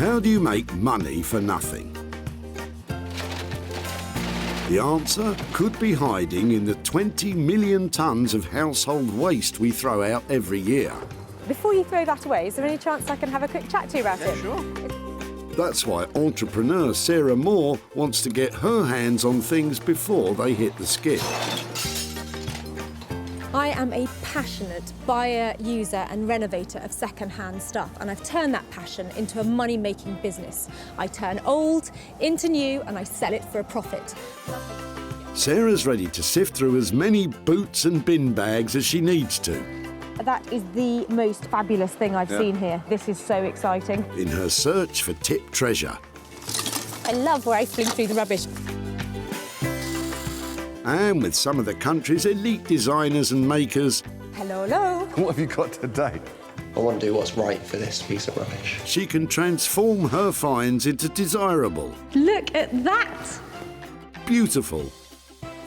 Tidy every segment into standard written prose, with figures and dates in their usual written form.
How do you make money for nothing? The answer could be hiding in the 20 million tonnes of household waste we throw out every year. Before you throw that away, is there any chance I can have a quick chat to you about it? Sure. That's why entrepreneur Sarah Moore wants to get her hands on things before they hit the skip. I am a passionate buyer, user and renovator of second-hand stuff, and I've turned that passion into a money-making business. I turn old into new and I sell it for a profit. Sarah's ready to sift through as many boots and bin bags as she needs to. That is the most fabulous thing I've seen here. This is so exciting. In her search for tip treasure. I love rifling through the rubbish. And with some of the country's elite designers and makers, Hello, hello. What have you got today? I want to do what's right for this piece of rubbish. she can transform her finds into desirable, Look at that. beautiful,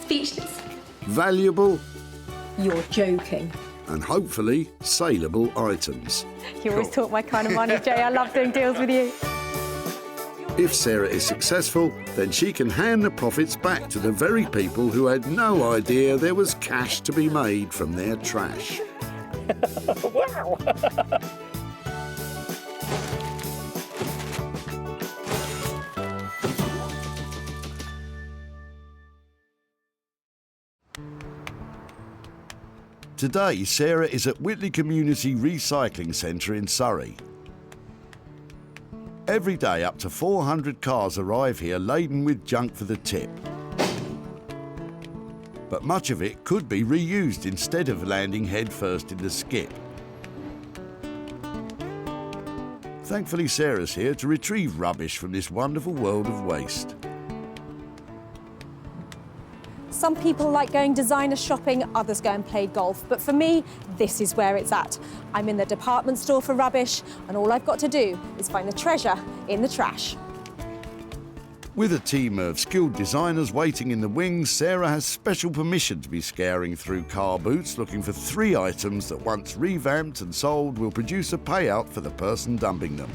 Speechless. valuable, You're joking. and hopefully saleable items. You always talk my kind of money, Jay. I love doing deals with you. If Sarah is successful, then she can hand the profits back to the very people who had no idea there was cash to be made from their trash. Wow! Today, Sarah is at Whitley Community Recycling Centre in Surrey. Every day, up to 400 cars arrive here laden with junk for the tip. But much of it could be reused instead of landing headfirst in the skip. Thankfully, Sarah's here to retrieve rubbish from this wonderful world of waste. Some people like going designer shopping, others go and play golf. But for me, this is where it's at. I'm in the department store for rubbish, and all I've got to do is find the treasure in the trash. With a team of skilled designers waiting in the wings, Sarah has special permission to be scouring through car boots looking for 3 items that once revamped and sold will produce a payout for the person dumping them.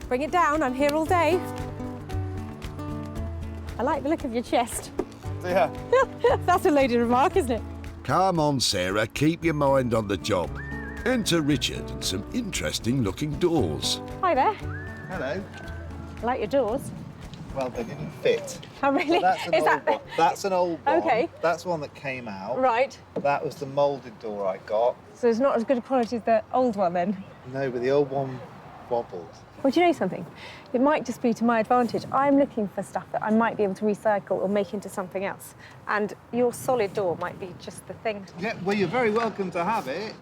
Bring it down, I'm here all day. I like the look of your chest. Yeah. That's a loaded remark, isn't it? Come on, Sarah, keep your mind on the job. Enter Richard and some interesting looking doors. Hi there. Hello. I like your doors. Well, they didn't fit. Oh, really? That's an old one. That's an old one. Okay. That's one that came out. Right. That was the moulded door I got. So it's not as good a quality as the old one, then? No, but the old one wobbled. Well, do you know something? It might just be to my advantage. I'm looking for stuff that I might be able to recycle or make into something else. And your solid door might be just the thing. Yeah, well, you're very welcome to have it.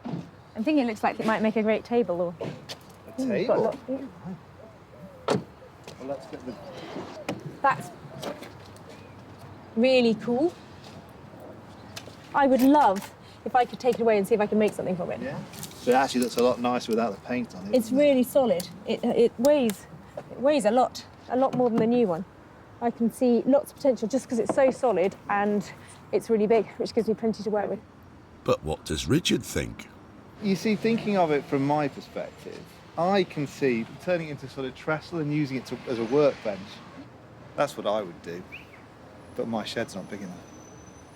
I'm thinking it looks like it might make a great table or... A You've got a table? lot- yeah. Well, let's get the... That's really cool. I would love if I could take it away and see if I can make something from it. Yeah? So it actually looks a lot nicer without the paint on it. It's really solid. It weighs a lot more than the new one. I can see lots of potential just because it's so solid and it's really big, which gives me plenty to work with. But what does Richard think? You see, thinking of it from my perspective, I can see turning it into sort of trestle and using it as a workbench. That's what I would do. But my shed's not big enough.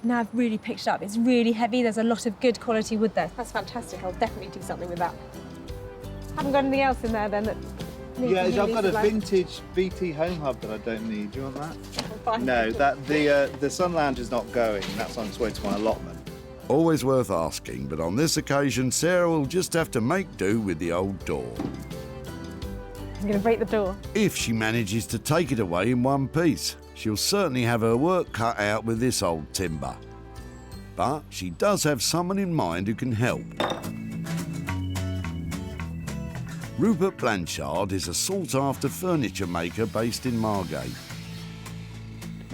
Now I've really picked it up. It's really heavy. There's a lot of good quality wood there. That's fantastic. I'll definitely do something with that. Haven't got anything else in there then that needs Yeah, to be I've got a utilised? vintage BT home hub that I don't need. Do you want that? Fine. No, that the sun lounge is not going. That's on its way to my allotment. Always worth asking, but on this occasion, Sarah will just have to make do with the old door. I'm going to break the door. If she manages to take it away in one piece, she'll certainly have her work cut out with this old timber. But she does have someone in mind who can help. Rupert Blanchard is a sought-after furniture maker based in Margate.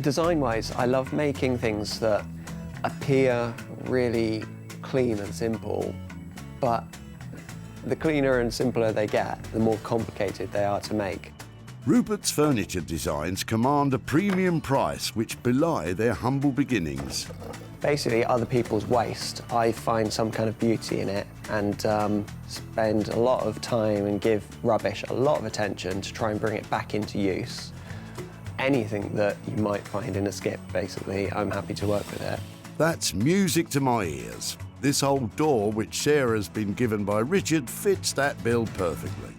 Design-wise, I love making things that appear really clean and simple, but the cleaner and simpler they get, the more complicated they are to make. Rupert's furniture designs command a premium price which belie their humble beginnings. Basically, other people's waste, I find some kind of beauty in it and spend a lot of time and give rubbish a lot of attention to try and bring it back into use. Anything that you might find in a skip, basically, I'm happy to work with it. That's music to my ears. This old door, which Sarah's been given by Richard, fits that bill perfectly.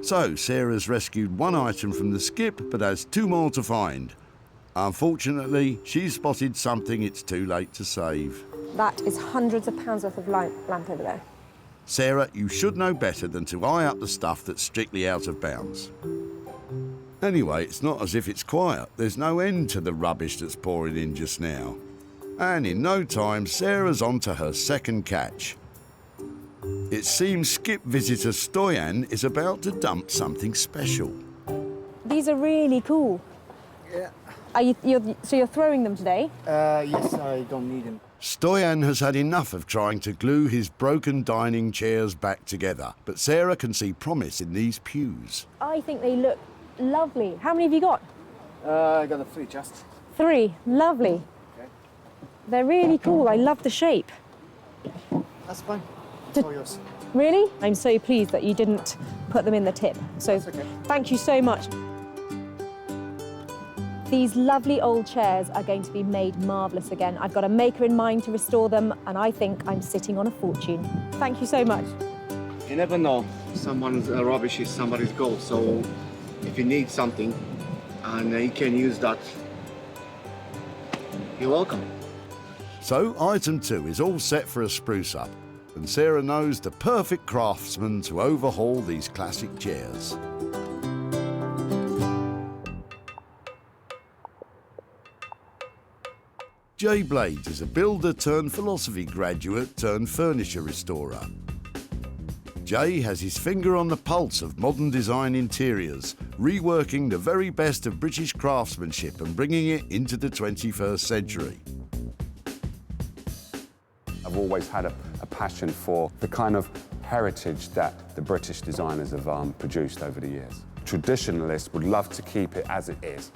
So, Sarah's rescued one item from the skip, but has two more to find. Unfortunately, she's spotted something it's too late to save. That is hundreds of pounds worth of lamp over there. Sarah, you should know better than to eye up the stuff that's strictly out of bounds. Anyway, it's not as if it's quiet. There's no end to the rubbish that's pouring in just now. And in no time, Sarah's on to her second catch. It seems skip visitor Stoyan is about to dump something special. These are really cool. Yeah. So you're throwing them today? Yes, I don't need them. Stoyan has had enough of trying to glue his broken dining chairs back together, but Sarah can see promise in these pews. I think they look lovely. How many have you got? I got a 3 just. 3. Lovely. Okay. They're really cool. I love the shape. That's fine. It's all yours. Really? I'm so pleased that you didn't put them in the tip. So That's okay. thank you so much. These lovely old chairs are going to be made marvellous again. I've got a maker in mind to restore them, and I think I'm sitting on a fortune. Thank you so much. You never know. Someone's rubbish is somebody's gold. So if you need something and you can use that, you're welcome. So item 2 is all set for a spruce up, and Sarah knows the perfect craftsman to overhaul these classic chairs. Jay Blades is a builder turned philosophy graduate turned furniture restorer. Jay has his finger on the pulse of modern design interiors, reworking the very best of British craftsmanship and bringing it into the 21st century. I've always had a passion for the kind of heritage that the British designers have produced over the years. Traditionalists would love to keep it as it is,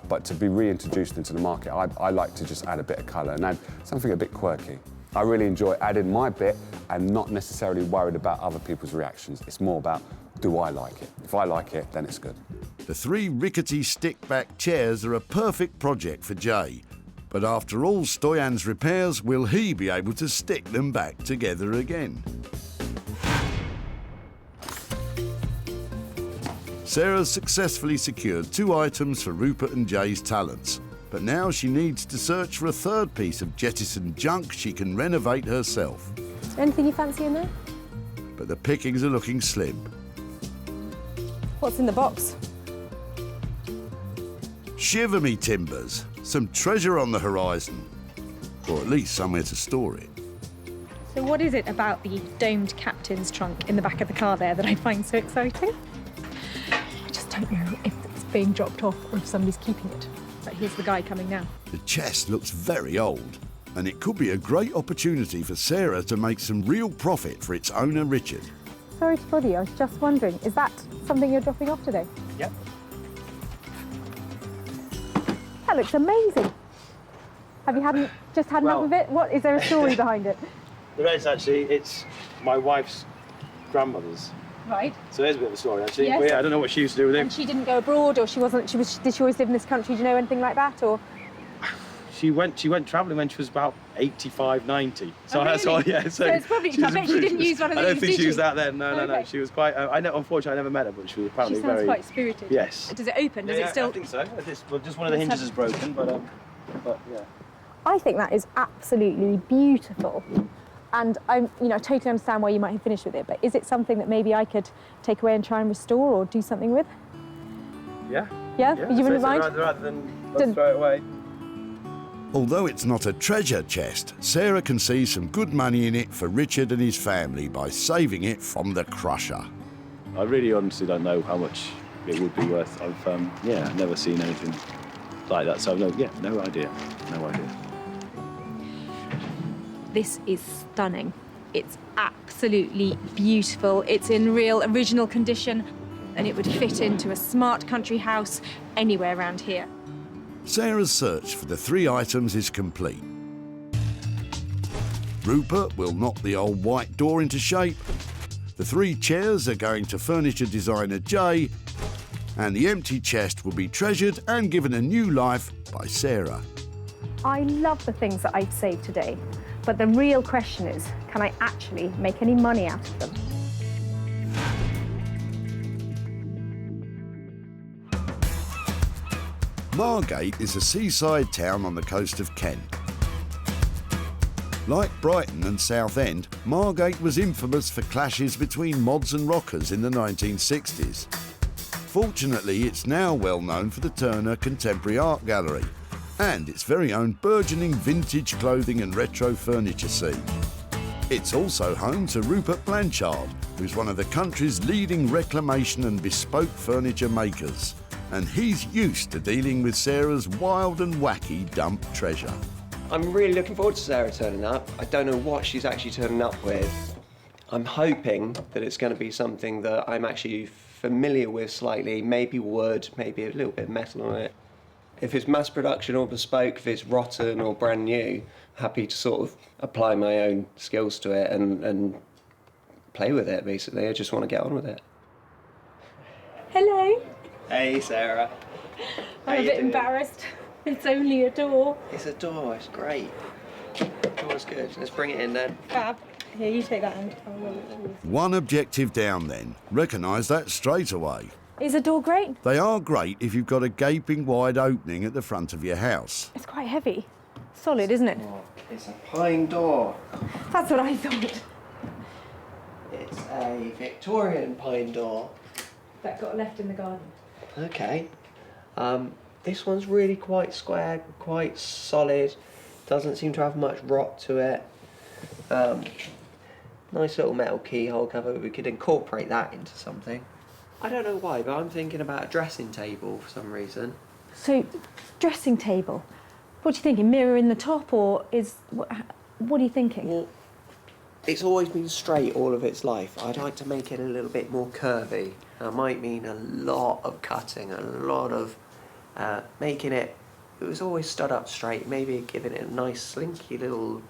but to be reintroduced into the market, I like to just add a bit of colour and add something a bit quirky. I really enjoy adding my bit and not necessarily worried about other people's reactions. It's more about, do I like it? If I like it, then it's good. The 3 rickety stick-back chairs are a perfect project for Jay. But after all Stoyan's repairs, will he be able to stick them back together again? Sarah's successfully secured 2 items for Rupert and Jay's talents, but now she needs to search for a 3rd piece of jettisoned junk she can renovate herself. Anything you fancy in there? But the pickings are looking slim. What's in the box? Shiver me timbers, some treasure on the horizon, or at least somewhere to store it. So what is it about the domed captain's trunk in the back of the car there that I find so exciting? I just don't know if it's being dropped off or if somebody's keeping it. But here's the guy coming now. The chest looks very old, and it could be a great opportunity for Sarah to make some real profit for its owner, Richard. Sorry to bother you, I was just wondering, is that something you're dropping off today? Yep. That looks amazing. Have you just had enough of it? What, is there a story behind it? There is actually. It's my wife's grandmother's. Right. So there's a bit of a story actually. Yes. Well, yeah, I don't know what she used to do with And him. she didn't go abroad, or did she always live in this country? Do you know anything like that, or? She went travelling when she was about 85, 90. So Oh, that's really? all. Yeah. So it's probably- she was I bet she didn't use one of I don't these, think did she was she? that then. No. Okay. She was quite. Unfortunately, I never met her, but she was She apparently sounds very. quite spirited. Yes. Does it open? Does it still? I think so. Just one of the hinges is broken, but yeah. I think that is absolutely beautiful. And I totally understand why you might have finished with it, but is it something that maybe I could take away and try and restore or do something with? Yeah. Yeah? You wouldn't mind? Rather than let's throw it away. Although it's not a treasure chest, Sarah can see some good money in it for Richard and his family by saving it from the crusher. I really honestly don't know how much it would be worth. I've never seen anything like that, so no idea. This is stunning. It's absolutely beautiful. It's in real original condition, and it would fit into a smart country house anywhere around here. Sarah's search for the 3 items is complete. Rupert will knock the old white door into shape. The 3 chairs are going to furniture designer Jay, and the empty chest will be treasured and given a new life by Sarah. I love the things that I've saved today, but the real question is, can I actually make any money out of them? Margate is a seaside town on the coast of Kent. Like Brighton and Southend, Margate was infamous for clashes between mods and rockers in the 1960s. Fortunately, it's now well known for the Turner Contemporary Art Gallery and its very own burgeoning vintage clothing and retro furniture scene. It's also home to Rupert Blanchard, who's one of the country's leading reclamation and bespoke furniture makers. And he's used to dealing with Sarah's wild and wacky dump treasure. I'm really looking forward to Sarah turning up. I don't know what she's actually turning up with. I'm hoping that it's going to be something that I'm actually familiar with slightly, maybe wood, maybe a little bit of metal on it. If it's mass production or bespoke, if it's rotten or brand new, happy to sort of apply my own skills to it and play with it, basically. I just want to get on with it. Hello. Hey, Sarah. I'm a bit embarrassed. It's only a door. It's a door, it's great. Door's good. Let's bring it in then. Fab. Here, you take that end. One objective down then. Recognise that straight away. Is a door great? They are great if you've got a gaping wide opening at the front of your house. It's quite heavy. Solid, isn't it? Oh, it's a pine door. That's what I thought. It's a Victorian pine door. That got left in the garden. Okay. This one's really quite square, quite solid. Doesn't seem to have much rot to it. Nice little metal keyhole cover. We could incorporate that into something. I don't know why, but I'm thinking about a dressing table for some reason. So, dressing table. What do you think? A mirror in the top, or is what are you thinking? Well, it's always been straight all of its life. I'd like to make it a little bit more curvy. That might mean a lot of cutting, a lot of making it. It was always stood up straight. Maybe giving it a nice slinky little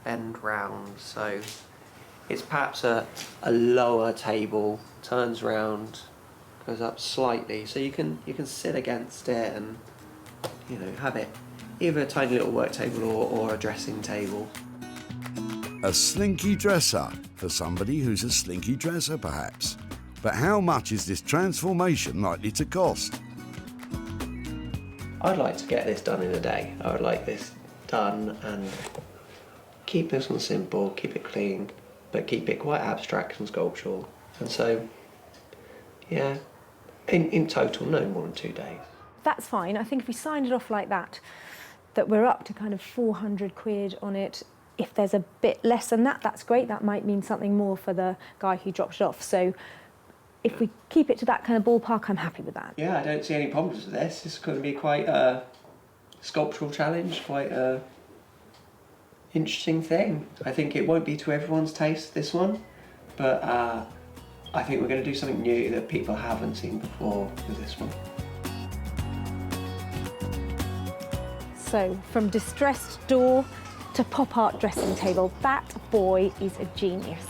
bend round. So it's perhaps a lower table, turns round, goes up slightly, so you can sit against it and have it either a tiny little work table or a dressing table. A slinky dresser, for somebody who's a slinky dresser perhaps. But how much is this transformation likely to cost? I'd like to get this done in a day. I would like this done and keep this one simple, keep it clean, but keep it quite abstract and sculptural. And so, yeah, in total, no more than 2 days. That's fine. I think if we signed it off like that we're up to kind of 400 quid on it. If there's a bit less than that, that's great. That might mean something more for the guy who dropped it off. So if we keep it to that kind of ballpark, I'm happy with that. Yeah, I don't see any problems with this. It's going to be quite a sculptural challenge, quite a interesting thing. I think it won't be to everyone's taste, this one, but I think we're going to do something new that people haven't seen before with this one. So from distressed door to pop art dressing table, that boy is a genius.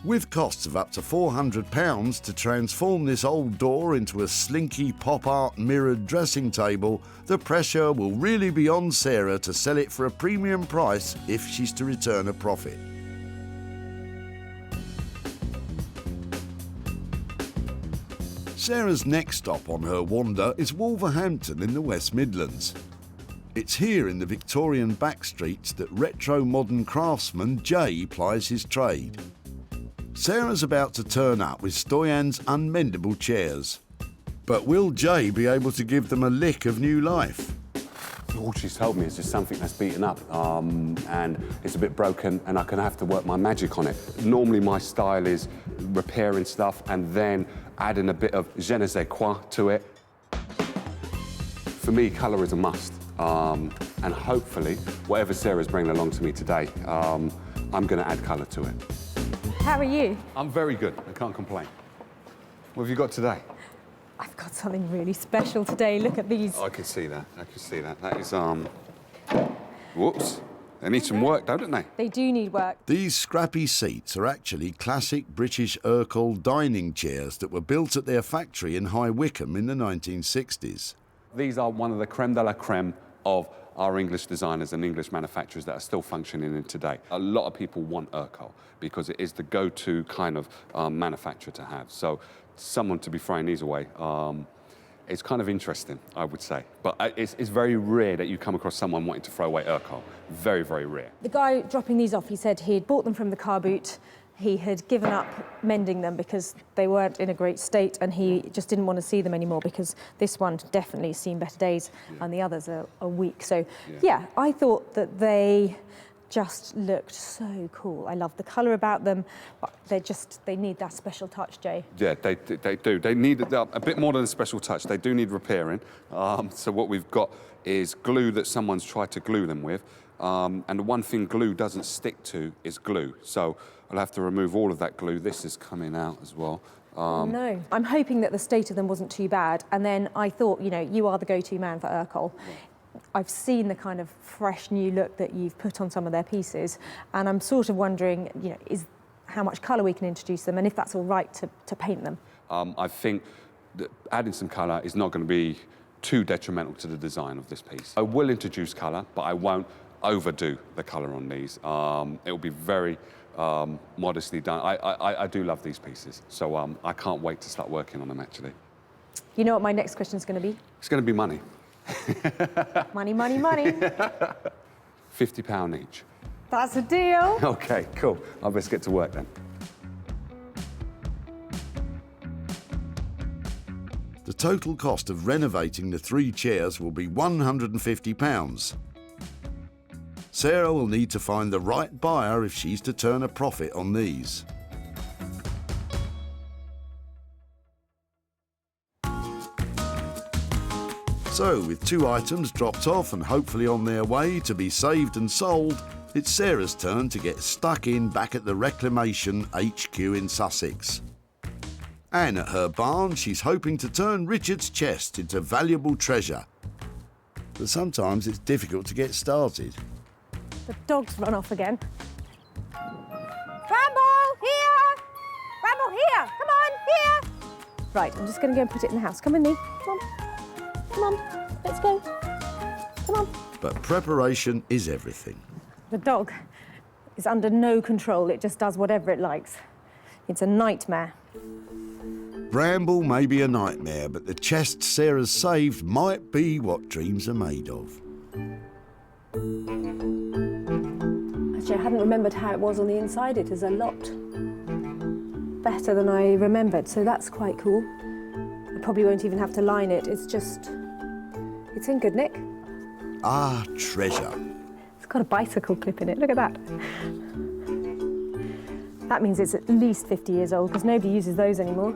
With costs of up to £400 to transform this old door into a slinky pop art mirrored dressing table, the pressure will really be on Sarah to sell it for a premium price if she's to return a profit. Sarah's next stop on her wander is Wolverhampton in the West Midlands. It's here in the Victorian backstreets that retro-modern craftsman Jay plies his trade. Sarah's about to turn up with Stoyan's unmendable chairs. But will Jay be able to give them a lick of new life? All she's told me is just something that's beaten up and it's a bit broken and I can have to work my magic on it. Normally my style is repairing stuff and then adding a bit of je ne sais quoi to it. For me, colour is a must. And hopefully, whatever Sarah's bringing along to me today, I'm going to add colour to it. How are you? I'm very good. I can't complain. What have you got today? I've got something really special today. Look at these. Oh, I can see that. I can see that. That is, whoops. They need some work, don't they? They do need work. These scrappy seats are actually classic British Ercol dining chairs that were built at their factory in High Wycombe in the 1960s. These are one of the creme de la creme of our English designers and English manufacturers that are still functioning in today. A lot of people want Ercol because it is the go-to kind of manufacturer to have. So someone to be throwing these away, it's kind of interesting, I would say. But it's very rare that you come across someone wanting to throw away Ercol. Very, very rare. The guy dropping these off, he said he'd bought them from the car boot. He had given up mending them because they weren't in a great state, and he just didn't want to see them anymore because this one definitely seen better days and the others are weak. So, yeah, I thought that they just looked so cool. I love the colour about them, but they need that special touch, Jay. Yeah, they do. They need a bit more than a special touch. They do need repairing. So what we've got is glue that someone's tried to glue them with. And the one thing glue doesn't stick to is glue. So I'll have to remove all of that glue. This is coming out as well. No, I'm hoping that the state of them wasn't too bad. And then I thought, you know, you are the go-to man for Ercol. Yeah. I've seen the kind of fresh new look that you've put on some of their pieces, and I'm sort of wondering, you know, is how much colour we can introduce them, and if that's all right to paint them. I think that adding some colour is not going to be too detrimental to the design of this piece. I will introduce colour, but I won't overdo the colour on these. It will be very modestly done. I do love these pieces, so I can't wait to start working on them, actually. You know what my next question is going to be? It's going to be money. Money, money, money. £50 each. That's a deal. OK, cool. I'll best get to work then. The total cost of renovating the 3 chairs will be £150. Sarah will need to find the right buyer if she's to turn a profit on these. So, with 2 items dropped off and hopefully on their way to be saved and sold, it's Sarah's turn to get stuck in back at the Reclamation HQ in Sussex. And at her barn, she's hoping to turn Richard's chest into valuable treasure. But sometimes it's difficult to get started. The dog's run off again. Bramble, here! Bramble, here! Come on, here! Right, I'm just going to go and put it in the house. Come with me. Come on. Come on, let's go. Come on. But preparation is everything. The dog is under no control. It just does whatever it likes. It's a nightmare. Bramble may be a nightmare, but the chest Sarah's saved might be what dreams are made of. Actually, I hadn't remembered how it was on the inside. It is a lot better than I remembered, so that's quite cool. I probably won't even have to line it. It's in good nick. Ah, treasure. It's got a bicycle clip in it. Look at that. That means it's at least 50 years old, because nobody uses those anymore.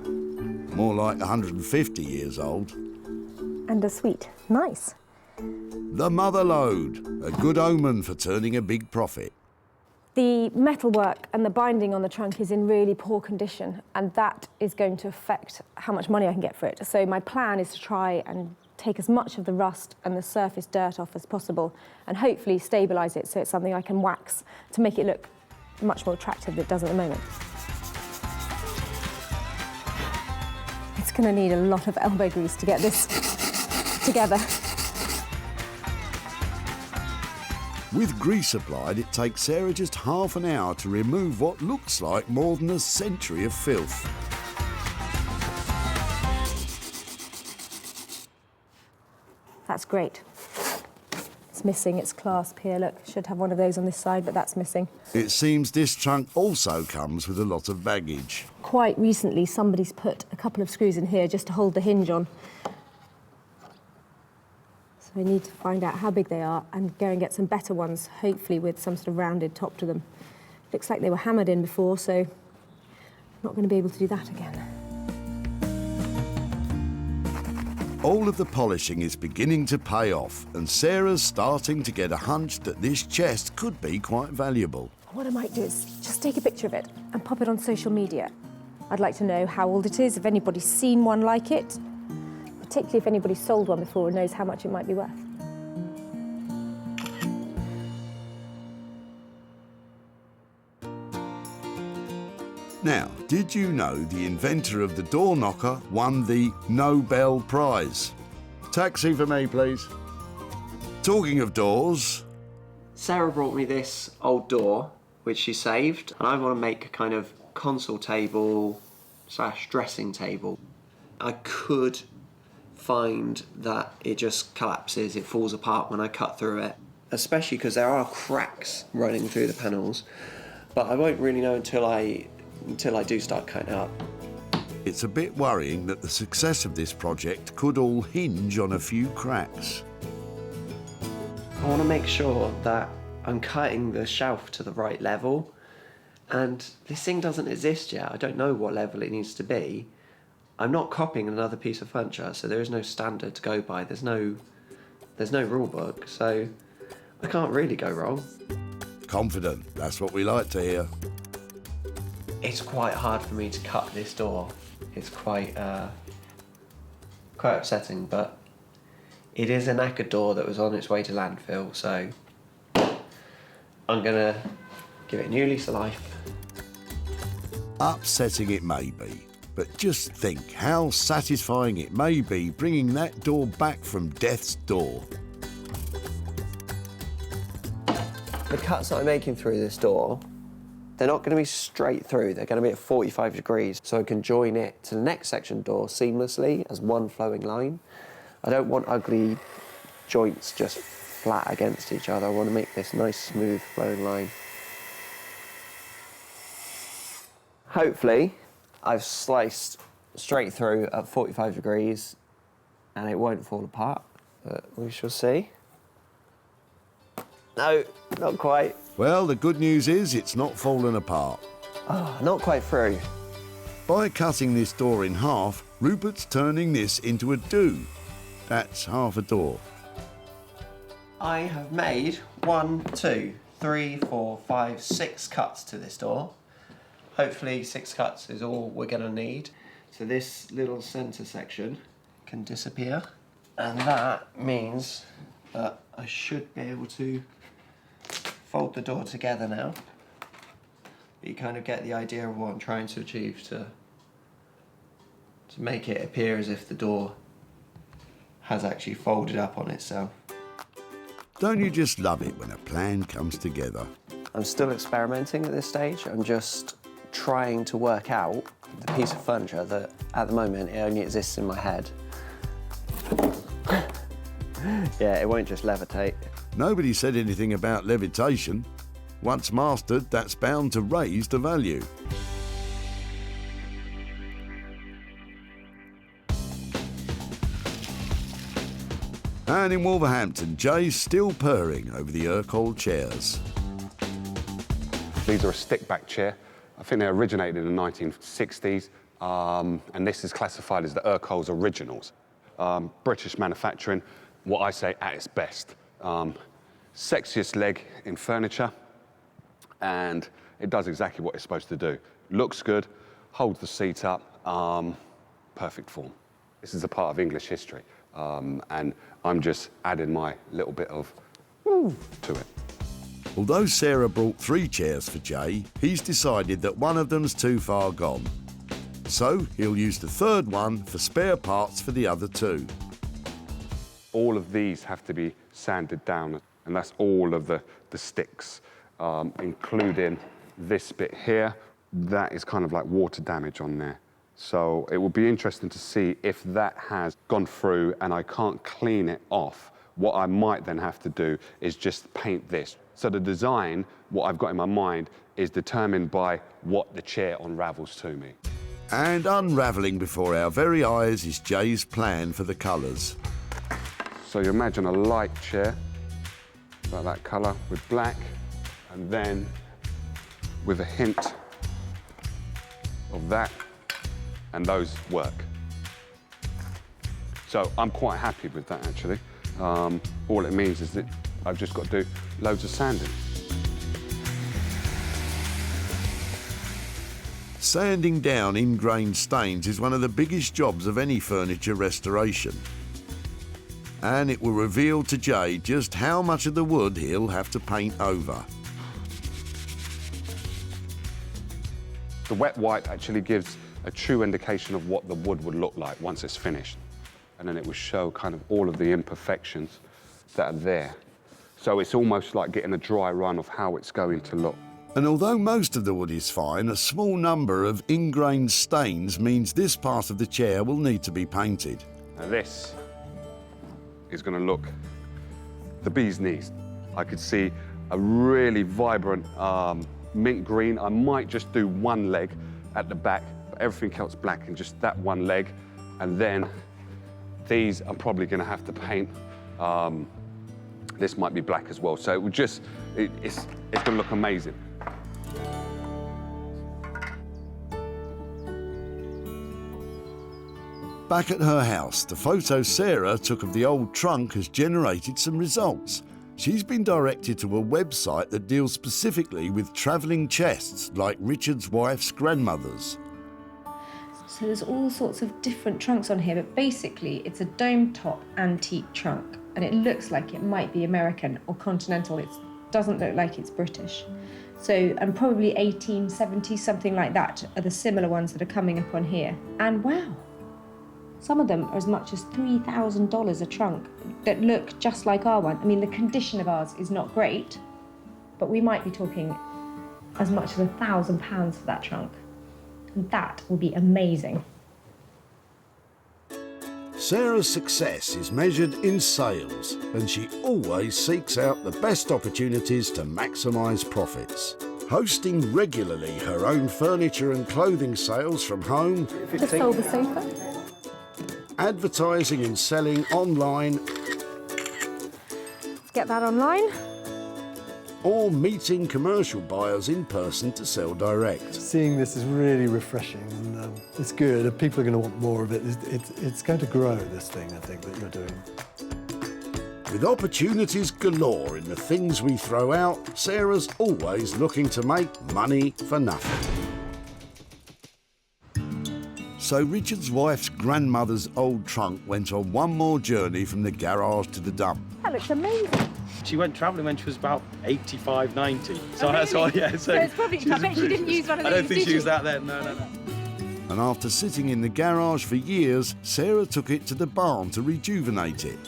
More like 150 years old. And a sweet. Nice. The mother lode, a good omen for turning a big profit. The metalwork and the binding on the trunk is in really poor condition, and that is going to affect how much money I can get for it. So my plan is to try and take as much of the rust and the surface dirt off as possible, and hopefully stabilise it so it's something I can wax to make it look much more attractive than it does at the moment. It's going to need a lot of elbow grease to get this together. With grease applied, it takes Sarah just half an hour to remove what looks like more than a century of filth. That's great. It's missing its clasp here, look. Should have one of those on this side, but that's missing. It seems this trunk also comes with a lot of baggage. Quite recently, somebody's put a couple of screws in here just to hold the hinge on. So I need to find out how big they are and go and get some better ones, hopefully with some sort of rounded top to them. Looks like they were hammered in before, so I'm not going to be able to do that again. All of the polishing is beginning to pay off, and Sarah's starting to get a hunch that this chest could be quite valuable. What I might do is just take a picture of it and pop it on social media. I'd like to know how old it is, if anybody's seen one like it, particularly if anybody's sold one before and knows how much it might be worth. Now, did you know the inventor of the door knocker won the Nobel Prize? Taxi for me, please. Talking of doors, Sarah brought me this old door, which she saved, and I want to make a kind of console table / dressing table. I could find that it just collapses, it falls apart when I cut through it, especially because there are cracks running through the panels, but I won't really know until I do start cutting it up. it's a bit worrying that the success of this project could all hinge on a few cracks. I want to make sure that I'm cutting the shelf to the right level, and this thing doesn't exist yet. I don't know what level it needs to be. I'm not copying another piece of furniture, so there is no standard to go by. There's no rule book, so I can't really go wrong. Confident, that's what we like to hear. It's quite hard for me to cut this door. It's quite upsetting, but it is a knackered door that was on its way to landfill, so I'm gonna give it a new lease of life. Upsetting it may be, but just think how satisfying it may be bringing that door back from death's door. The cuts that I'm making through this door, they're not going to be straight through, they're going to be at 45 degrees, so I can join it to the next section door seamlessly as one flowing line. I don't want ugly joints just flat against each other. I want to make this nice, smooth, flowing line. Hopefully, I've sliced straight through at 45 degrees and it won't fall apart, but we shall see. No, not quite. Well, the good news is it's not fallen apart. Oh, not quite through. By cutting this door in half, Rupert's turning this into a do. That's half a door. I have made 1, 2, 3, 4, 5, 6 cuts to this door. Hopefully 6 cuts is all we're going to need. So this little centre section can disappear, and that means that I should be able to fold the door together now. But you kind of get the idea of what I'm trying to achieve, to make it appear as if the door has actually folded up on itself. Don't you just love it when a plan comes together? I'm still experimenting at this stage. I'm just trying to work out the piece of furniture that at the moment it only exists in my head. Yeah, it won't just levitate. Nobody said anything about levitation. Once mastered, that's bound to raise the value. And in Wolverhampton, Jay's still purring over the Ercol chairs. These are a stick-back chair. I think they originated in the 1960s, and this is classified as the Ercol's originals. British manufacturing, what I say at its best. Sexiest leg in furniture, and it does exactly what it's supposed to do. Looks good, holds the seat up, perfect form. This is a part of English history, and I'm just adding my little bit of woo to it. Although Sarah brought 3 chairs for Jay, he's decided that one of them's too far gone. So he'll use the 3rd one for spare parts for the other 2. All of these have to be sanded down, and that's all of the sticks, including this bit here. That is kind of like water damage on there. So it will be interesting to see if that has gone through and I can't clean it off. What I might then have to do is just paint this. So the design, what I've got in my mind, is determined by what the chair unravels to me. And unravelling before our very eyes is Jay's plan for the colours. So you imagine a light chair, like that colour, with black, and then with a hint of that, and those work. So I'm quite happy with that, actually. All it means is that I've just got to do loads of sanding. Sanding down ingrained stains is one of the biggest jobs of any furniture restoration. And it will reveal to Jay just how much of the wood he'll have to paint over. The wet white actually gives a true indication of what the wood would look like once it's finished. And then it will show kind of all of the imperfections that are there. So it's almost like getting a dry run of how it's going to look. And although most of the wood is fine, a small number of ingrained stains means this part of the chair will need to be painted. Now this is going to look the bee's knees. I could see a really vibrant mint green. I might just do one leg at the back, but everything else black and just that one leg. And then these I'm probably going to have to paint. This might be black as well. So it would just, it's going to look amazing. Back at her house, the photo Sarah took of the old trunk has generated some results. She's been directed to a website that deals specifically with travelling chests like Richard's wife's grandmother's. So there's all sorts of different trunks on here, but basically it's a dome top antique trunk, and it looks like it might be American or continental. It doesn't look like it's British. So, and probably 1870, something like that, are the similar ones that are coming up on here. And wow, some of them are as much as $3,000 a trunk that look just like our one. I mean, the condition of ours is not great, but we might be talking as much as £1,000 for that trunk. And that will be amazing. Sarah's success is measured in sales, and she always seeks out the best opportunities to maximise profits. Hosting regularly her own furniture and clothing sales from home, Just sold the sofa. advertising and selling online, Let's get that online. or meeting commercial buyers in person to sell direct. Seeing this is really refreshing, and it's good, and people are going to want more of it. It's going to grow, this thing, I think, that you're doing. With opportunities galore in the things we throw out, Sarah's always looking to make money for nothing. So Richard's wife's grandmother's old trunk went on one more journey from the garage to the dump. That looks amazing. She went travelling when she was about 85, 90. So Oh, that's really? why, yeah. So it's probably, I bet she didn't use one of these, I don't think did she you? used that then, no. And after sitting in the garage for years, Sarah took it to the barn to rejuvenate it.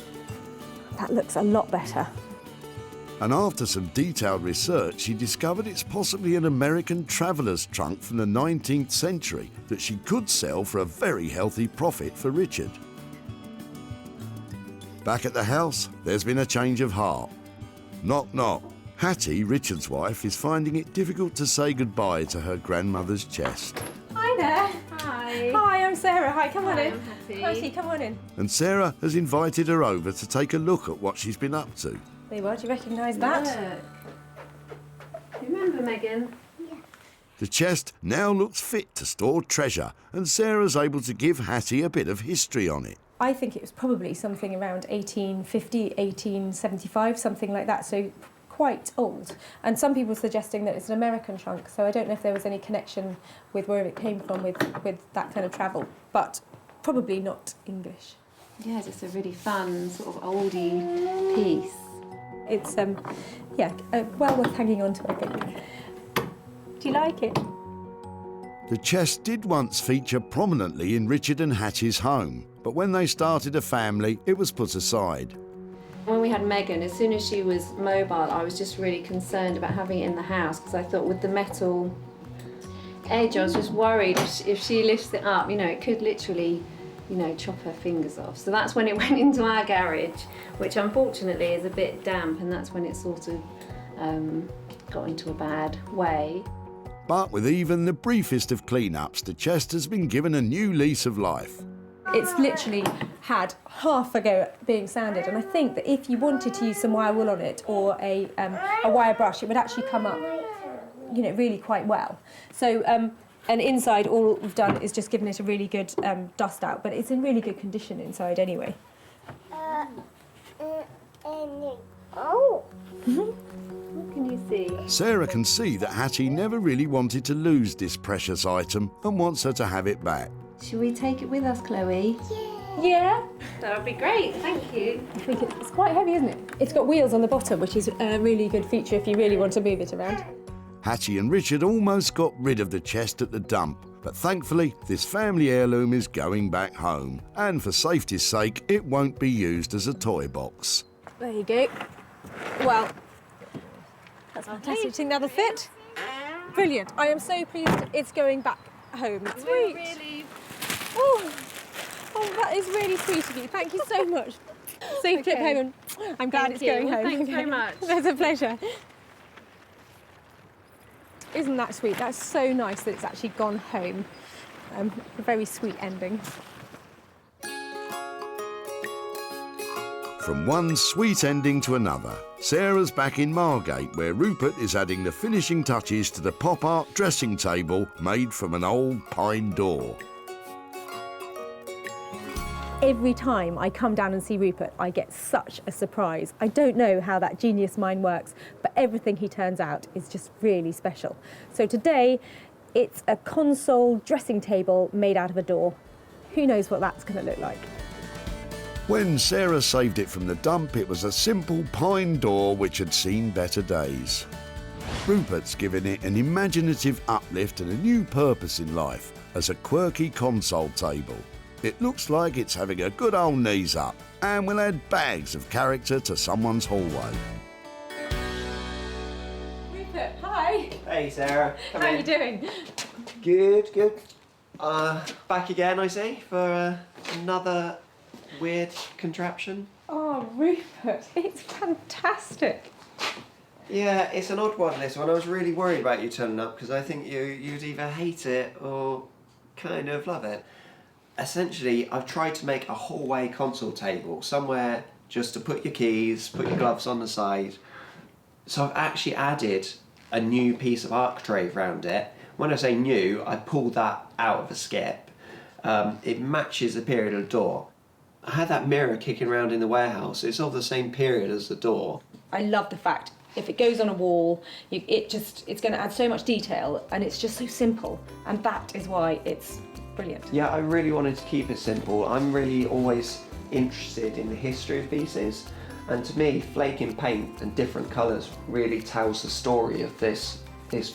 That looks a lot better. And after some detailed research, she discovered it's possibly an American traveller's trunk from the 19th century that she could sell for a very healthy profit for Richard. Back at the house, there's been a change of heart. Knock, knock. Hattie, Richard's wife, is finding it difficult to say goodbye to her grandmother's chest. Hi there. Hi. Hi, I'm Sarah. Hi, come on Hi, in. I'm Hattie. Hattie, come on in. And Sarah has invited her over to take a look at what she's been up to. There you are. Do you recognise that? Look. Remember, Megan? The chest now looks fit to store treasure, and Sarah's able to give Hattie a bit of history on it. I think it was probably something around 1850, 1875, something like that, so quite old. And some people are suggesting that it's an American trunk, so I don't know if there was any connection with where it came from with that kind of travel, but probably not English. Yeah, just a really fun, sort of oldie piece. It's, well worth hanging on to, I think. Do you like it? The chest did once feature prominently in Richard and Hattie's home, but when they started a family, it was put aside. When we had Megan, as soon as she was mobile, I was just really concerned about having it in the house because I thought with the metal edge, I was just worried if she lifts it up, it could literally, chop her fingers off. So that's when it went into our garage, which unfortunately is a bit damp, and that's when it sort of got into a bad way. But with even the briefest of clean-ups, the chest has been given a new lease of life. It's literally had half a go at being sanded, and I think that if you wanted to use some wire wool on it or a wire brush, it would actually come up, really quite well. So And inside, all we've done is just given it a really good dust out, but it's in really good condition inside anyway. Oh! What can you see? Sarah can see that Hattie never really wanted to lose this precious item and wants her to have it back. Should we take it with us, Chloe? Yeah? That would be great, thank you. I think it's quite heavy, isn't it? It's got wheels on the bottom, which is a really good feature if you really want to move it around. Hattie and Richard almost got rid of the chest at the dump, but thankfully this family heirloom is going back home, and for safety's sake it won't be used as a toy box. There you go. Well, that's fantastic. Do you think that'll fit? Brilliant. I am so pleased it's going back home. Sweet. Really... Oh, that is really sweet of you. Thank you so much. Safe trip home, and I'm glad it's going home. Thanks very much. It's a pleasure. Isn't that sweet? That's so nice that it's actually gone home. A very sweet ending. From one sweet ending to another, Sarah's back in Margate, where Rupert is adding the finishing touches to the pop art dressing table made from an old pine door. Every time I come down and see Rupert, I get such a surprise. I don't know how that genius mind works, but everything he turns out is just really special. So today, it's a console dressing table made out of a door. Who knows what that's going to look like? When Sarah saved it from the dump, it was a simple pine door which had seen better days. Rupert's given it an imaginative uplift and a new purpose in life as a quirky console table. It looks like it's having a good old knees up and will add bags of character to someone's hallway. Rupert, hi. Hey, Sarah. How are you doing? Good, good. Back again, I see, for another weird contraption. Oh, Rupert, it's fantastic. Yeah, it's an odd one, this one. I was really worried about you turning up because I think you'd either hate it or kind of love it. Essentially, I've tried to make a hallway console table, somewhere just to put your keys, put your gloves on the side. So I've actually added a new piece of architrave around it. When I say new, I pulled that out of a skip. It matches the period of the door. I had that mirror kicking around in the warehouse. It's of the same period as the door. I love the fact if it goes on a wall, it's going to add so much detail, and it's just so simple, and that is why it's brilliant. Yeah, I really wanted to keep it simple. I'm really always interested in the history of pieces, and to me, flaking paint and different colours really tells the story of this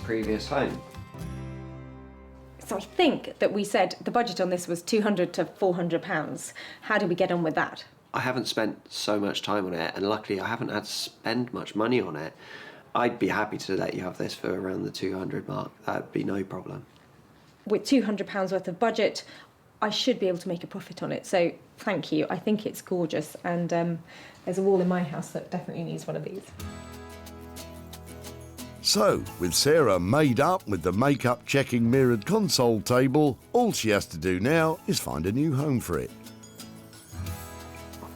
previous home. So I think that we said the budget on this was £200 to £400. How did we get on with that? I haven't spent so much time on it, and luckily I haven't had to spend much money on it. I'd be happy to let you have this for around the 200 mark. That'd be no problem. With £200 worth of budget, I should be able to make a profit on it. So thank you. I think it's gorgeous, and there's a wall in my house that definitely needs one of these. So, with Sarah made up with the makeup checking mirrored console table, all she has to do now is find a new home for it.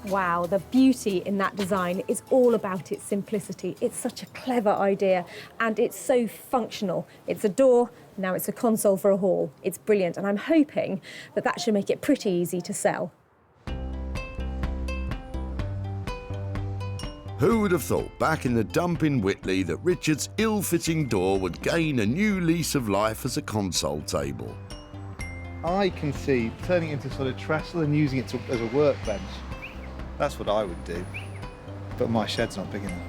Wow, the beauty in that design is all about its simplicity. It's such a clever idea, and it's so functional. It's a door, now it's a console for a hall. It's brilliant, and I'm hoping that that should make it pretty easy to sell. Who would have thought back in the dump in Whitley that Richard's ill-fitting door would gain a new lease of life as a console table? I can see turning it into sort of trestle and using it as a workbench. That's what I would do, but my shed's not big enough.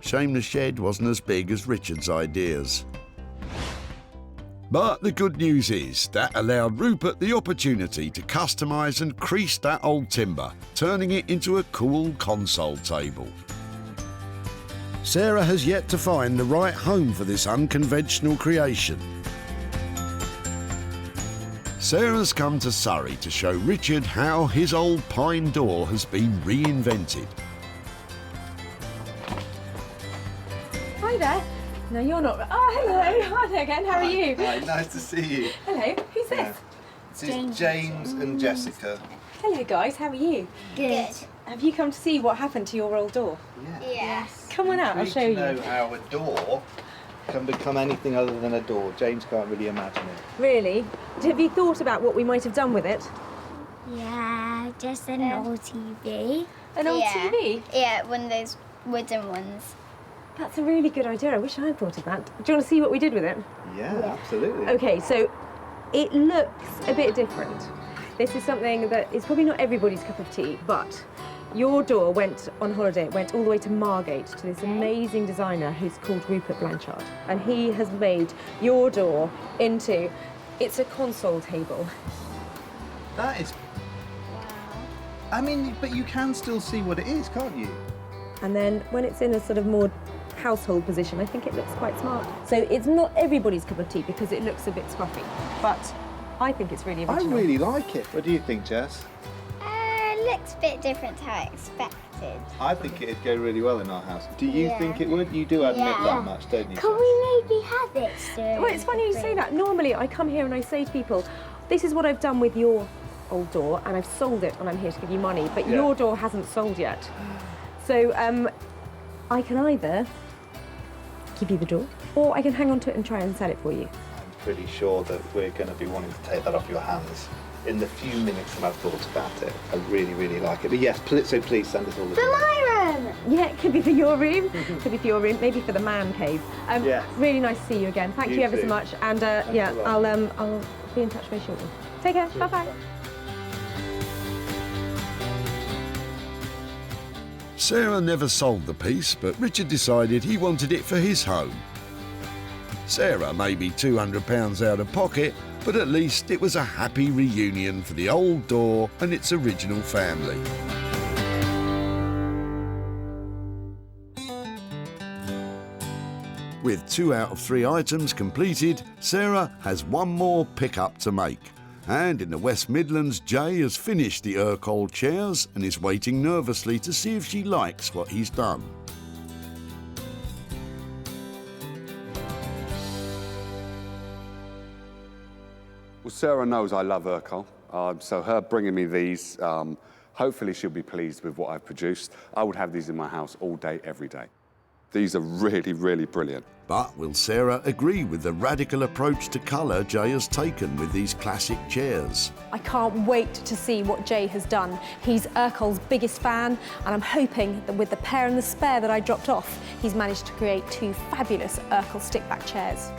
Shame the shed wasn't as big as Richard's ideas. But the good news is that allowed Rupert the opportunity to customise and crease that old timber, turning it into a cool console table. Sarah has yet to find the right home for this unconventional creation. Sarah's come to Surrey to show Richard how his old pine door has been reinvented. Hi there. No, you're not. Oh, hello. Hi there again. How are you? Hi, nice to see you. Hello. Who's this? This is James and Jessica. Hello, guys. How are you? Good. Have you come to see what happened to your old door? Yes. Come on out. I'll show you. To know how a door can become anything other than a door. James can't really imagine it. Really? Have you thought about what we might have done with it? Yeah, just an old TV. An old TV? Yeah, one of those wooden ones. That's a really good idea. I wish I had thought of that. Do you want to see what we did with it? Yeah, absolutely. Okay, so it looks a bit different. This is something that is probably not everybody's cup of tea, but your door went on holiday, it went all the way to Margate to this amazing designer who's called Rupert Blanchard. And he has made your door into, it's a console table. That is... I mean, but you can still see what it is, can't you? And then when it's in a sort of more household position, I think it looks quite smart. So it's not everybody's cup of tea because it looks a bit scruffy, but I think it's really original. I really like it. What do you think, Jess? It looks a bit different to how I expected. I think it'd go really well in our house. Do you think it would? You do admit that much, don't you? Can we maybe have it soon? Well, it's funny you say that. Normally I come here and I say to people, this is what I've done with your old door and I've sold it and I'm here to give you money, but your door hasn't sold yet. So I can either give you the door or I can hang on to it and try and sell it for you. I'm pretty sure that we're going to be wanting to take that off your hands in the few minutes that I've thought about it. I really, really like it. But yes, so please send us all the... For my room! Yeah, it could be for your room, could be for your room, maybe for the man cave. Really nice to see you again. Thank you ever so much. And I'll be in touch very shortly. Take care, bye-bye. Sarah never sold the piece, but Richard decided he wanted it for his home. Sarah may be £200 out of pocket, but at least it was a happy reunion for the old door and its original family. With 2 out of 3 items completed, Sarah has one more pickup to make. And in the West Midlands, Jay has finished the Ercol chairs and is waiting nervously to see if she likes what he's done. Well, Sarah knows I love Ercol, so her bringing me these, hopefully she'll be pleased with what I've produced. I would have these in my house all day, every day. These are really, really brilliant. But will Sarah agree with the radical approach to colour Jay has taken with these classic chairs? I can't wait to see what Jay has done. He's Ercol's biggest fan, and I'm hoping that with the pair and the spare that I dropped off, he's managed to create 2 fabulous Ercol stick-back chairs.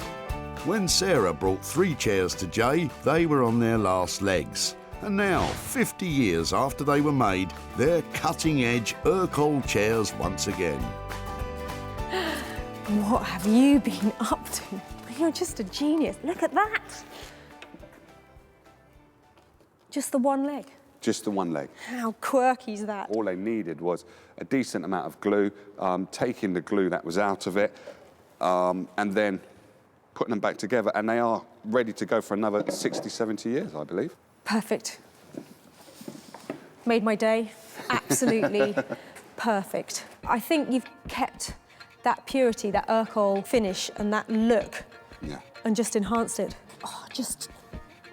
When Sarah brought 3 chairs to Jay, they were on their last legs. And now, 50 years after they were made, they're cutting-edge Ercol chairs once again. What have you been up to? You're just a genius. Look at that. Just the one leg. Just the one leg. How quirky is that? All they needed was a decent amount of glue, taking the glue that was out of it, and then putting them back together, and they are ready to go for another 60, 70 years, I believe. Perfect. Made my day. Absolutely perfect. I think you've kept that purity, that Ercol finish and that look, and just enhanced it. Oh, just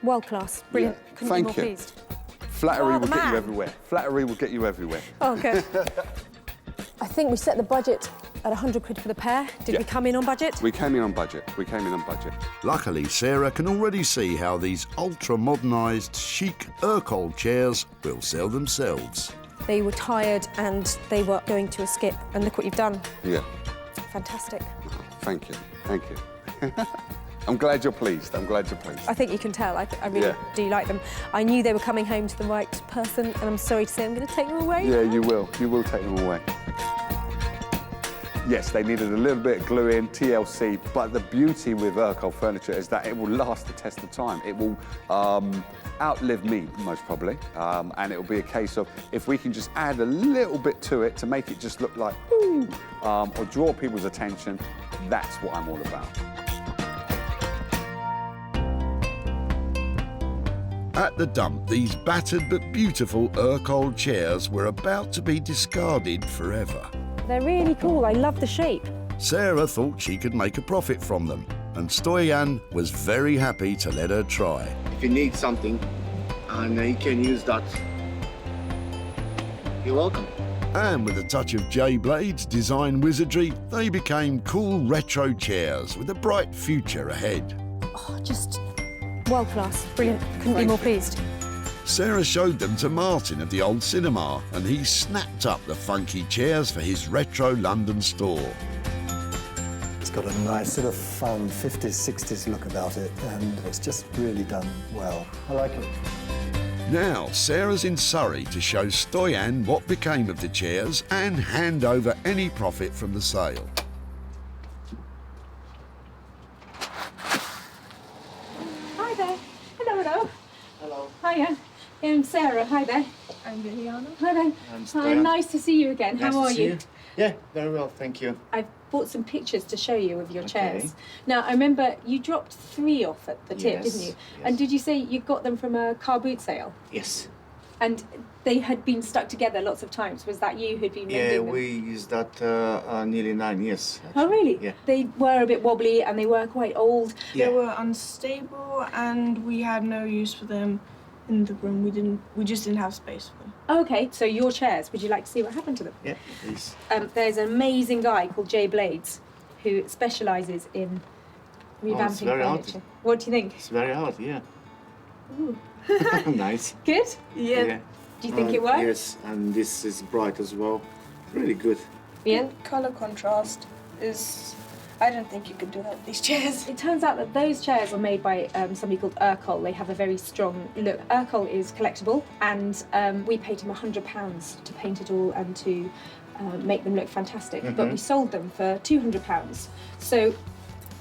world class, brilliant. Yeah. Couldn't be more pleased. Flattery will get you everywhere. Flattery will get you everywhere. Oh, good. I think we set the budget at 100 quid for the pair. Did we come in on budget? We came in on budget. We came in on budget. Luckily, Sarah can already see how these ultra-modernised, chic Ercol chairs will sell themselves. They were tired and they were going to a skip, and look what you've done. Yeah. Fantastic. Thank you. Thank you. I'm glad you're pleased. I'm glad you're pleased. I think you can tell. I really do like them. I knew they were coming home to the right person, and I'm sorry to say I'm going to take them away. Yeah, you will. You will take them away. Yes, they needed a little bit of glue in, TLC, but the beauty with Ercol furniture is that it will last the test of time. It will outlive me, most probably, and it will be a case of if we can just add a little bit to it to make it just look like, ooh, or draw people's attention, that's what I'm all about. At the dump, these battered but beautiful Ercol chairs were about to be discarded forever. They're really cool. I love the shape. Sarah thought she could make a profit from them, and Stoyan was very happy to let her try. If you need something and you can use that, you're welcome. And with a touch of J-Blade's design wizardry, they became cool retro chairs with a bright future ahead. Oh, just world class. Brilliant. Couldn't be more pleased. Sarah showed them to Martin of the old cinema, and he snapped up the funky chairs for his retro London store. It's got a nice sort of fun 50s, 60s look about it, and it's just really done well. I like it. Now, Sarah's in Surrey to show Stoyan what became of the chairs and hand over any profit from the sale. Hi there. Hello. Hello. Hiya. I'm Sarah. Hi there. I'm Liliana. Hi there. I'm Hi, Stoyan. nice to see you again. Nice How to are see you? Yeah, very well, thank you. I've bought some pictures to show you of your Okay. chairs. Now, I remember you dropped 3 off at the tip, Yes, didn't you? yes. And did you say you got them from a car boot sale? Yes. And they had been stuck together lots of times. Was that you who'd been Yeah, mending them? we used that nearly 9 years. Oh, actually. really? Yeah. They were a bit wobbly and they were quite old. Yeah. They were unstable and we had no use for them in the room. We just didn't have space for them. Okay, so your chairs, would you like to see what happened to them? Yeah, please. There's an amazing guy called Jay Blades who specialises in revamping very hard. furniture. What do you think? It's very hard, yeah. Ooh. Nice. Good? Yeah. Do you think it works? Yes, and this is bright as well. Really good. Yeah. Color contrast is. I don't think you could do that with these chairs. It turns out that those chairs were made by somebody called Ercol. They have a very strong look. Ercol is collectible, and we paid him £100 to paint it all and to make them look fantastic. But we sold them for £200. So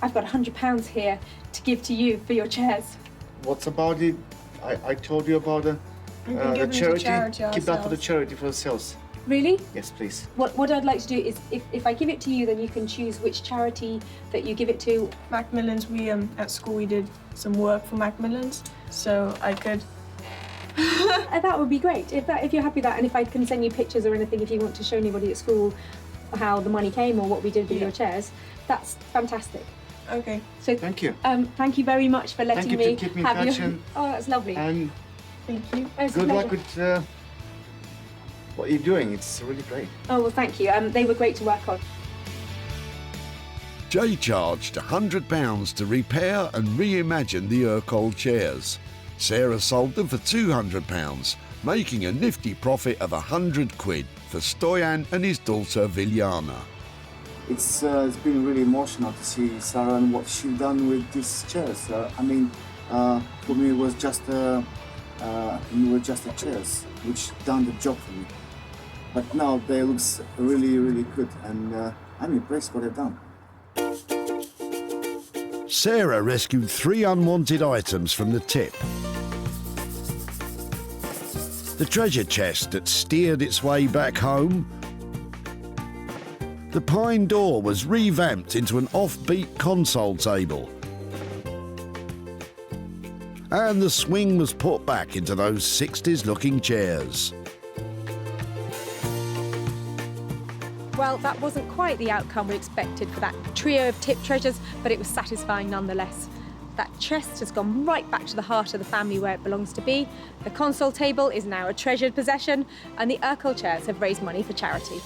I've got £100 here to give to you for your chairs. What's about it? I told you about the We can give them to charity Keep that for the ourselves. charity for ourselves. Really? Yes, please. What I'd like to do is, if I give it to you, then you can choose which charity that you give it to. Macmillan's, we at school we did some work for Macmillan's, so I could. That would be great if you're happy with that, and if I can send you pictures or anything if you want to show anybody at school how the money came or what we did with your chairs. That's fantastic. Okay. So Thank you. Thank you very much for letting Thank you me to keep me in have touch your. and- Oh, that's lovely. And Thank you. Oh, it's a good luck pleasure. with what you're doing. It's really great. Oh well, thank you. They were great to work on. Jay charged £100 to repair and reimagine the Ercol chairs. Sarah sold them for £200, making a nifty profit of £100 for Stoyan and his daughter Viliana. It's been really emotional to see Sarah and what she's done with these chairs. I mean, for me it was just the chairs which done the job for me. But now they looks really, really good, and I'm impressed what they've done. Sarah rescued 3 unwanted items from the tip. The treasure chest that steered its way back home. The pine door was revamped into an offbeat console table. And the swing was put back into those 60s-looking chairs. Well, that wasn't quite the outcome we expected for that trio of tip treasures, but it was satisfying nonetheless. That chest has gone right back to the heart of the family where it belongs to be. The console table is now a treasured possession, and the Ercol chairs have raised money for charity.